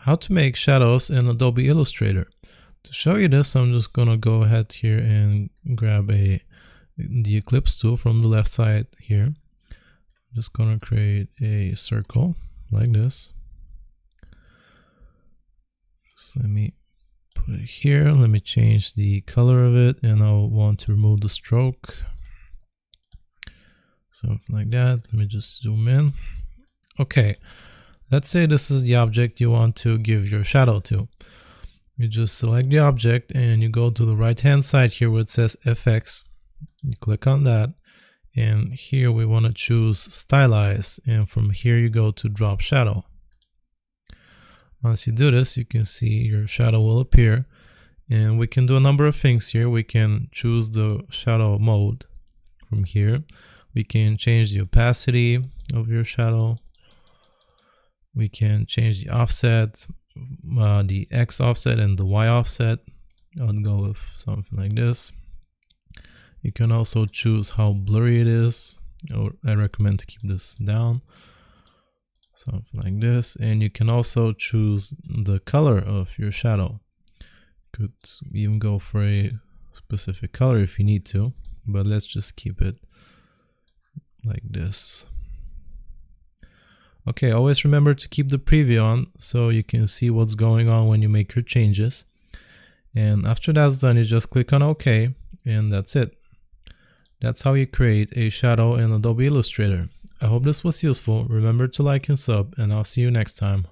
How to make shadows in Adobe Illustrator. To show you this, I'm just gonna go ahead here and grab the Eclipse tool from the left side here. I'm just gonna create a circle like this. So let me put it here. Let me change the color of it, and I'll want to remove the stroke. Something like that. Let me just zoom in. Okay. Let's say this is the object you want to give your shadow to. You just select the object and you go to the right hand side here where it says FX. You click on that, and here we want to choose Stylize, and from here you go to Drop Shadow. Once you do this, you can see your shadow will appear, and we can do a number of things here. We can choose the shadow mode from here. We can change the opacity of your shadow. We can change the offset, the X offset and the Y offset. I would go with something like this. You can also choose how blurry it is, or I recommend to keep this down. Something like this. And you can also choose the color of your shadow. You could even go for a specific color if you need to, but let's just keep it like this. Okay, always remember to keep the preview on so you can see what's going on when you make your changes. And after that's done, you just click on OK, and that's it. That's how you create a shadow in Adobe Illustrator. I hope this was useful. Remember to like and sub, and I'll see you next time.